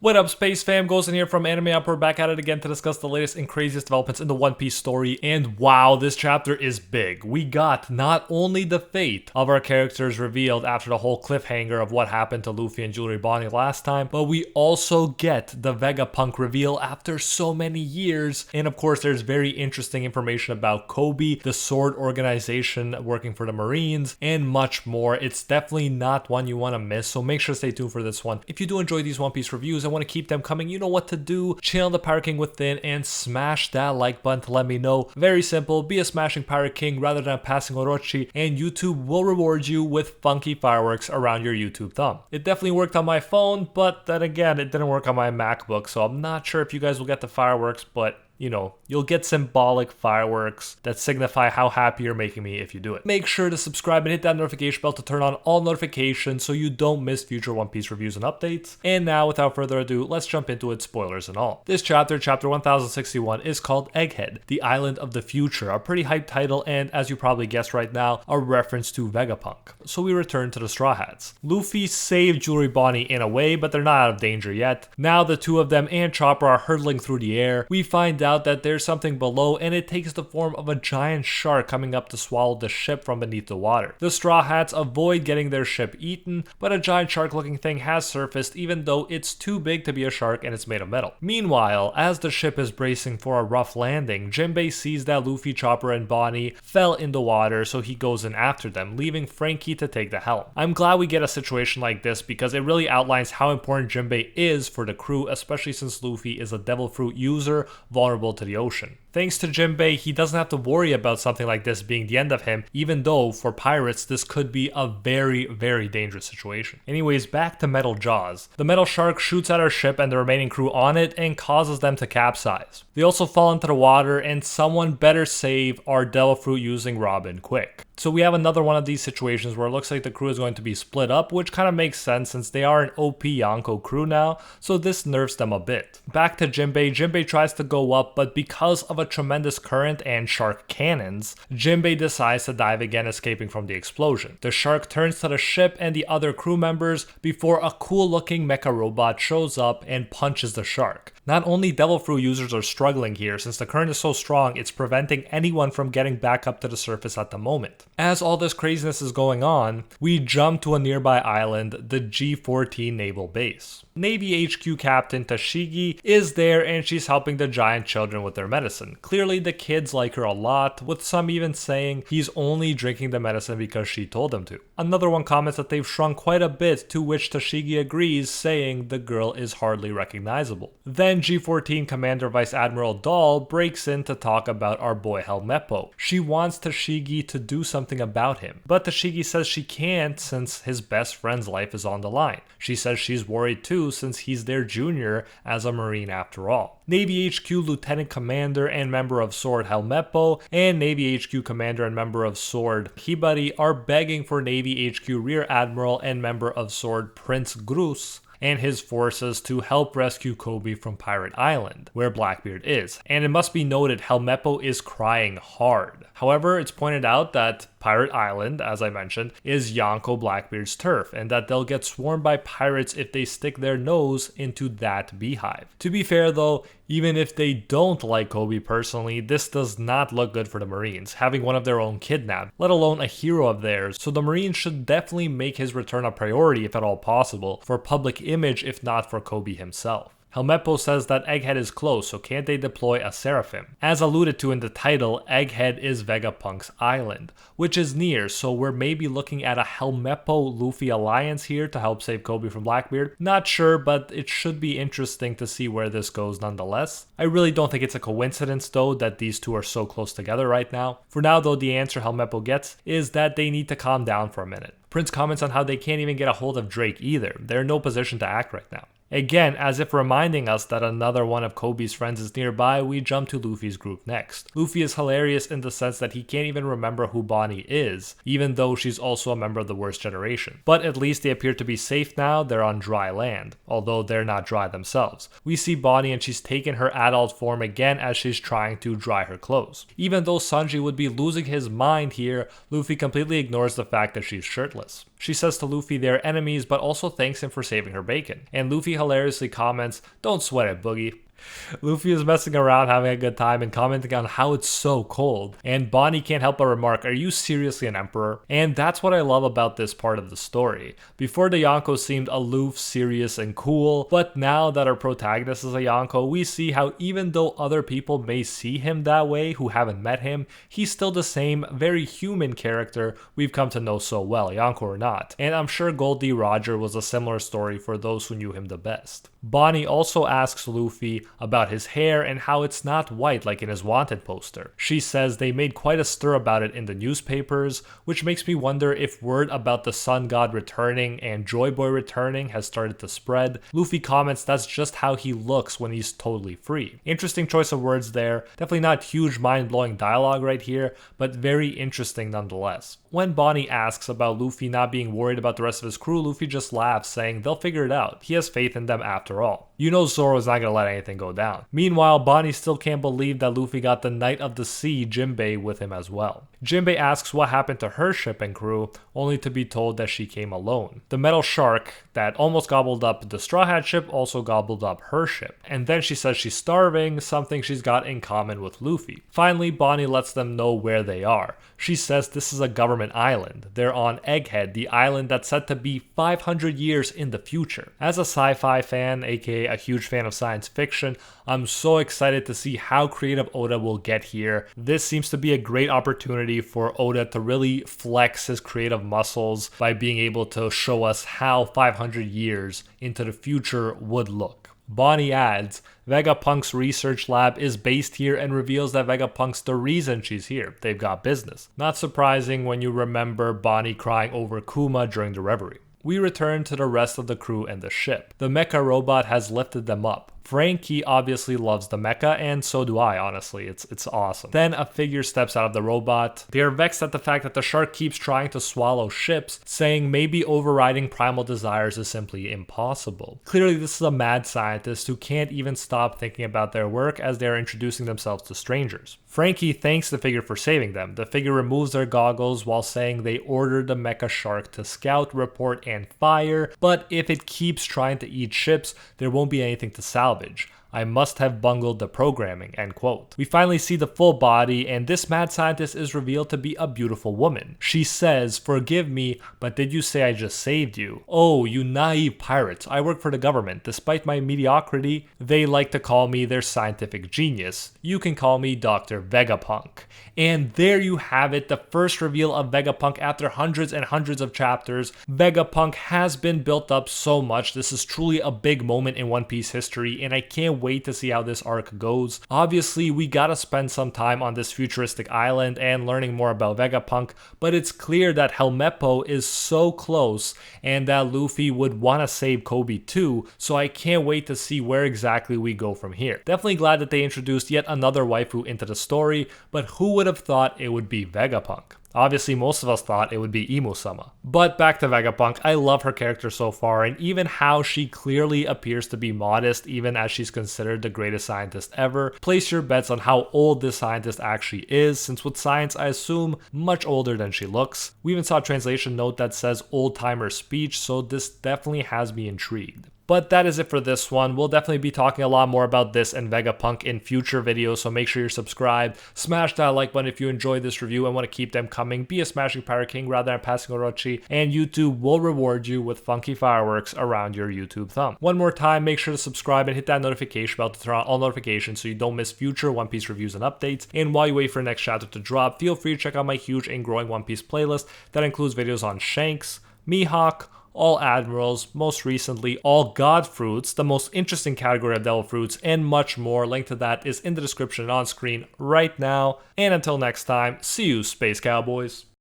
What up, Space Fam? Goes in here from Anime Up. We're back at it again to discuss the latest and craziest developments in the One Piece story. And wow, this chapter is big. We got not only the fate of our characters revealed after the whole cliffhanger of what happened to Luffy and Jewelry Bonney last time, but we also get the Vegapunk reveal after so many years. And of course, there's very interesting information about Koby, the sword organization working for the Marines, and much more. It's definitely not one you want to miss, so make sure to stay tuned for this one. If you do enjoy these One Piece reviews, want to keep them coming, you know what to do. Channel the Pirate King within and smash that like button to let me know. Very simple, be a smashing Pirate King rather than a passing Orochi, and YouTube will reward you with funky fireworks around your YouTube thumb. It definitely worked on my phone, but then again, it didn't work on my MacBook, so I'm not sure if you guys will get the fireworks, but you know, you'll get symbolic fireworks that signify how happy you're making me if you do it. Make sure to subscribe and hit that notification bell to turn on all notifications so you don't miss future One Piece reviews and updates. And now, without further ado, let's jump into it, spoilers and all. This chapter, chapter 1061, is called Egghead, the Island of the Future, a pretty hyped title and, as you probably guessed right now, a reference to Vegapunk. So we return to the Straw Hats. Luffy saved Jewelry Bonney in a way, but they're not out of danger yet. Now the two of them and Chopper are hurtling through the air. We find out that there's something below, and it takes the form of a giant shark coming up to swallow the ship from beneath the water. The Straw Hats avoid getting their ship eaten, but a giant shark looking thing has surfaced, even though it's too big to be a shark and it's made of metal. Meanwhile, as the ship is bracing for a rough landing, Jinbei sees that Luffy, Chopper, and Bonney fell in the water, so he goes in after them, leaving Frankie to take the helm. I'm glad we get a situation like this because it really outlines how important Jinbei is for the crew, especially since Luffy is a devil fruit user vulnerable to the ocean. Thanks to Jinbei, he doesn't have to worry about something like this being the end of him, even though for pirates this could be a very, very dangerous situation. Anyways, back to Metal Jaws. The metal shark shoots at our ship and the remaining crew on it and causes them to capsize. They also fall into the water, and someone better save our devil fruit using Robin quick. So we have another one of these situations where it looks like the crew is going to be split up, which kind of makes sense since they are an OP Yonko crew now, so this nerfs them a bit. Back to Jinbei. Jinbei tries to go up, but because of a tremendous current and shark cannons, Jinbei decides to dive again, escaping from the explosion. The shark turns to the ship and the other crew members before a cool looking mecha robot shows up and punches the shark. Not only devil fruit users are struggling here, since the current is so strong, it's preventing anyone from getting back up to the surface at the moment. As all this craziness is going on, we jump to a nearby island, the G14 naval base. Navy HQ Captain Tashigi is there and she's helping the giant children with their medicine. Clearly the kids like her a lot, with some even saying he's only drinking the medicine because she told him to. Another one comments that they've shrunk quite a bit, to which Tashigi agrees, saying the girl is hardly recognizable. Then G14 Commander Vice Admiral Dahl breaks in to talk about our boy Helmeppo. She wants Tashigi to do something about him, but Tashigi says she can't since his best friend's life is on the line. She says she's worried too since he's their junior as a Marine after all. Navy HQ Lieutenant Commander and member of Sword Helmeppo and Navy HQ Commander and member of Sword Hibari are begging for Navy HQ Rear Admiral and member of Sword Prince Grus and his forces to help rescue Koby from Pirate Island, where Blackbeard is. And it must be noted, Helmeppo is crying hard. However, it's pointed out that Pirate Island, as I mentioned, is Yonko Blackbeard's turf, and that they'll get swarmed by pirates if they stick their nose into that beehive. To be fair though, even if they don't like Koby personally, this does not look good for the Marines, having one of their own kidnapped, let alone a hero of theirs, so the Marines should definitely make his return a priority if at all possible, for public image if not for Koby himself. Helmeppo says that Egghead is close, so can't they deploy a Seraphim? As alluded to in the title, Egghead is Vegapunk's island, which is near, so we're maybe looking at a Helmeppo-Luffy alliance here to help save Koby from Blackbeard. Not sure, but it should be interesting to see where this goes nonetheless. I really don't think it's a coincidence though that these two are so close together right now. For now though, the answer Helmeppo gets is that they need to calm down for a minute. Prince comments on how they can't even get a hold of Drake either. They're in no position to act right now. Again, as if reminding us that another one of Koby's friends is nearby, we jump to Luffy's group next. Luffy is hilarious in the sense that he can't even remember who Bonney is, even though she's also a member of the worst generation. But at least they appear to be safe now, they're on dry land, although they're not dry themselves. We see Bonney and she's taken her adult form again as she's trying to dry her clothes. Even though Sanji would be losing his mind here, Luffy completely ignores the fact that she's shirtless. She says to Luffy they're enemies, but also thanks him for saving her bacon. And Luffy hilariously comments, "Don't sweat it, Boogie." Luffy is messing around, having a good time, and commenting on how it's so cold. And Bonney can't help but remark, "Are you seriously an emperor?" And that's what I love about this part of the story. Before, the Yonko seemed aloof, serious, and cool, but now that our protagonist is a Yonko, we see how even though other people may see him that way who haven't met him, he's still the same very human character we've come to know so well, Yonko or not. And I'm sure Goldie Roger was a similar story for those who knew him the best. Bonney also asks Luffy about his hair and how it's not white like in his wanted poster. She says they made quite a stir about it in the newspapers, which makes me wonder if word about the Sun God returning and Joy Boy returning has started to spread. Luffy comments that's just how he looks when he's totally free. Interesting choice of words there. Definitely not huge mind-blowing dialogue right here, but very interesting nonetheless. When Bonney asks about Luffy not being worried about the rest of his crew, Luffy just laughs, saying they'll figure it out. He has faith in them after all. You know Zoro's not gonna let anything go down. Meanwhile, Bonney still can't believe that Luffy got the Knight of the Sea, Jinbei, with him as well. Jinbei asks what happened to her ship and crew, only to be told that she came alone. The metal shark that almost gobbled up the Straw Hat ship also gobbled up her ship. And then she says she's starving, something she's got in common with Luffy. Finally, Bonney lets them know where they are. She says this is a government island. They're on Egghead, the island that's said to be 500 years in the future. As a sci-fi fan, aka a huge fan of science fiction, I'm so excited to see how creative Oda will get here. This seems to be a great opportunity for Oda to really flex his creative muscles by being able to show us how 500 years into the future would look. Bonney adds, Vegapunk's research lab is based here and reveals that Vegapunk's the reason she's here. They've got business. Not surprising when you remember Bonney crying over Kuma during the reverie. We return to the rest of the crew and the ship. The mecha robot has lifted them up. Frankie obviously loves the mecha, and so do I, honestly. It's awesome. Then a figure steps out of the robot. They are vexed at the fact that the shark keeps trying to swallow ships, saying maybe overriding primal desires is simply impossible. Clearly, this is a mad scientist who can't even stop thinking about their work as they are introducing themselves to strangers. Frankie thanks the figure for saving them. The figure removes their goggles while saying they ordered the mecha shark to scout, report, and fire, but if it keeps trying to eat ships, there won't be anything to salvage. I must have bungled the programming, end quote. We finally see the full body, and this mad scientist is revealed to be a beautiful woman. She says, "Forgive me, but did you say I just saved you? Oh, you naive pirates. I work for the government. Despite my mediocrity, they like to call me their scientific genius. You can call me Dr. Vegapunk." And there you have it, the first reveal of Vegapunk after hundreds and hundreds of chapters. Vegapunk has been built up so much. This is truly a big moment in One Piece history, and I can't wait to see how this arc goes. Obviously, we gotta spend some time on this futuristic island and learning more about Vegapunk, but it's clear that Helmeppo is so close and that Luffy would want to save Koby too, so I can't wait to see where exactly we go from here. Definitely glad that they introduced yet another waifu into the story, but who would have thought it would be Vegapunk? Obviously, most of us thought it would be Imu-sama. But back to Vegapunk, I love her character so far, and even how she clearly appears to be modest, even as she's considered the greatest scientist ever. Place your bets on how old this scientist actually is, since with science, I assume much older than she looks. We even saw a translation note that says old-timer speech, so this definitely has me intrigued. But that is it for this one. We'll definitely be talking a lot more about this and Vegapunk in future videos, so make sure you're subscribed. Smash that like button if you enjoyed this review and want to keep them coming. Be a smashing pirate king rather than passing Orochi, and YouTube will reward you with funky fireworks around your YouTube thumb. One more time, make sure to subscribe and hit that notification bell to turn on all notifications so you don't miss future One Piece reviews and updates. And while you wait for the next chapter to drop, feel free to check out my huge and growing One Piece playlist that includes videos on Shanks, Mihawk, all admirals, most recently all god fruits, the most interesting category of devil fruits, and much more. Link to that is in the description on screen right now. And until next time, see you, Space Cowboys.